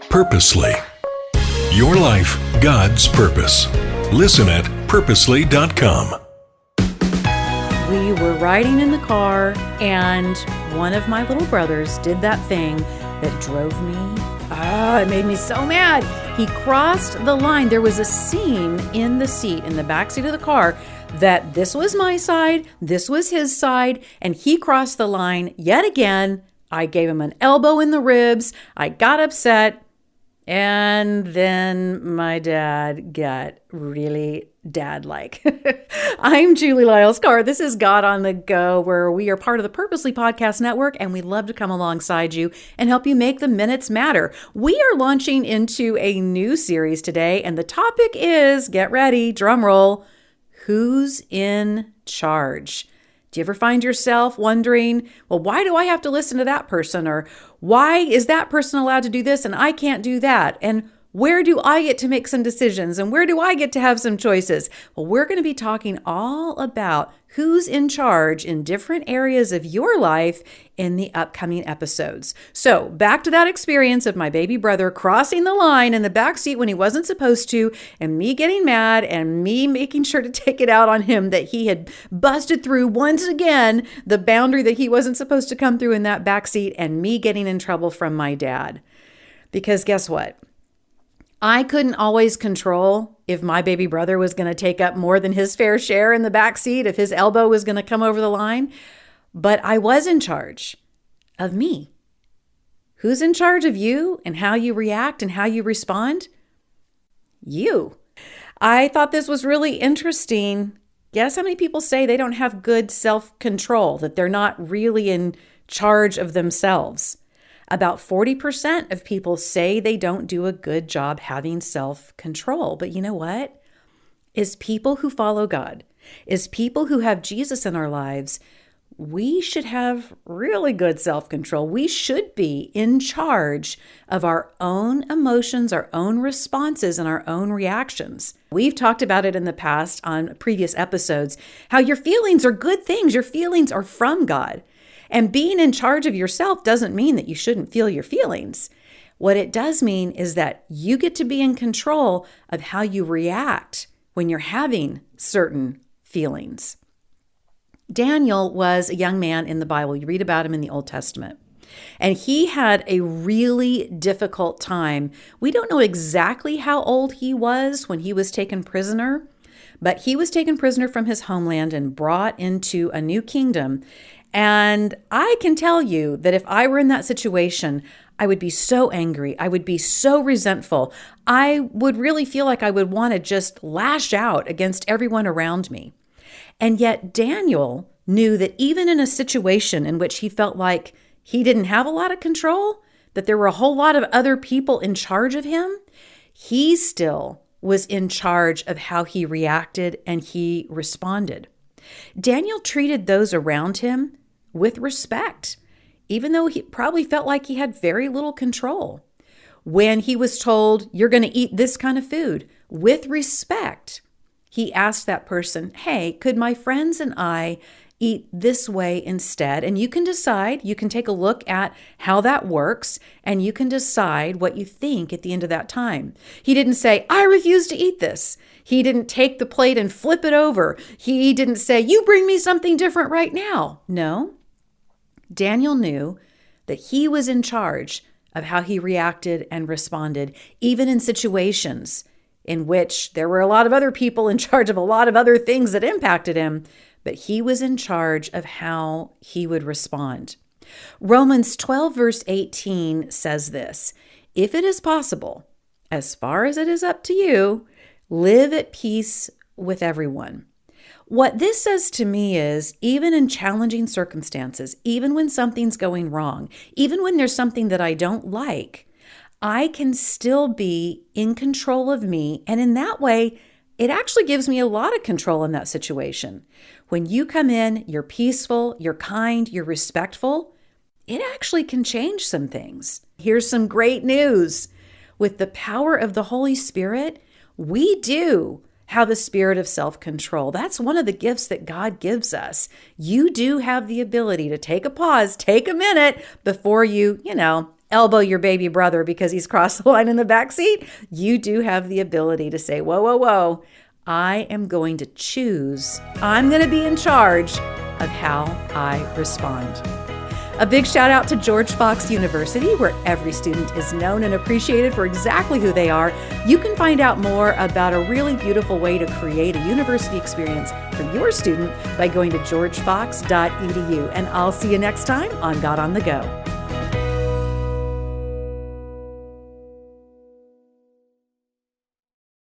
Purposely. Your life, God's purpose. Listen at purposely.com. We were riding in the car, and one of my little brothers did that thing that drove me. It made me so mad. He crossed the line. There was a seam in the seat, in the back seat of the car, that this was my side, this was his side, and he crossed the line yet again. I gave him an elbow in the ribs. I got upset. And then my dad got really dad-like. I'm Julie Lyles Carr. This is God on the Go, where we are part of the Purposely Podcast Network, and we love to come alongside you and help you make the minutes matter. We are launching into a new series today, and the topic is, get ready, drum roll, who's in charge? Do you ever find yourself wondering, well, why do I have to listen to that person? Or why is that person allowed to do this and I can't do that? And where do I get to make some decisions? And where do I get to have some choices? Well, we're going to be talking all about who's in charge in different areas of your life in the upcoming episodes. So back to that experience of my baby brother crossing the line in the back seat when he wasn't supposed to, and me getting mad and me making sure to take it out on him that he had busted through once again the boundary that he wasn't supposed to come through in that back seat, and me getting in trouble from my dad. Because guess what? I couldn't always control if my baby brother was going to take up more than his fair share in the back seat, if his elbow was going to come over the line, but I was in charge of me. Who's in charge of you and how you react and how you respond? You. I thought this was really interesting. Guess how many people say they don't have good self-control, that they're not really in charge of themselves? About 40% of people say they don't do a good job having self-control. But you know what? As people who follow God, as people who have Jesus in our lives, we should have really good self-control. We should be in charge of our own emotions, our own responses, and our own reactions. We've talked about it in the past on previous episodes, how your feelings are good things. Your feelings are from God. And being in charge of yourself doesn't mean that you shouldn't feel your feelings. What it does mean is that you get to be in control of how you react when you're having certain feelings. Daniel was a young man in the Bible. You read about him in the Old Testament. And he had a really difficult time. We don't know exactly how old he was when he was taken prisoner, but he was taken prisoner from his homeland and brought into a new kingdom. And I can tell you that if I were in that situation, I would be so angry. I would be so resentful. I would really feel like I would want to just lash out against everyone around me. And yet Daniel knew that even in a situation in which he felt like he didn't have a lot of control, that there were a whole lot of other people in charge of him, he still was in charge of how he reacted and he responded. Daniel treated those around him with respect, even though he probably felt like he had very little control. When he was told, you're going to eat this kind of food, with respect, he asked that person, hey, could my friends and I eat this way instead? And you can decide, you can take a look at how that works, and you can decide what you think at the end of that time. He didn't say, I refuse to eat this. He didn't take the plate and flip it over. He didn't say, you bring me something different right now. No. Daniel knew that he was in charge of how he reacted and responded, even in situations in which there were a lot of other people in charge of a lot of other things that impacted him, but he was in charge of how he would respond. Romans 12, verse 18 says this, if it is possible, as far as it is up to you, live at peace with everyone. What this says to me is, even in challenging circumstances, even when something's going wrong, even when there's something that I don't like, I can still be in control of me. And in that way, it actually gives me a lot of control in that situation. When you come in, you're peaceful, you're kind, you're respectful, it actually can change some things. Here's some great news. With the power of the Holy Spirit, we do have the spirit of self-control. That's one of the gifts that God gives us. You do have the ability to take a pause, take a minute before you elbow your baby brother because he's crossed the line in the back seat. You do have the ability to say, whoa, whoa, whoa, I am going to choose. I'm going to be in charge of how I respond. A big shout out to George Fox University, where every student is known and appreciated for exactly who they are. You can find out more about a really beautiful way to create a university experience for your student by going to georgefox.edu. And I'll see you next time on God on the Go.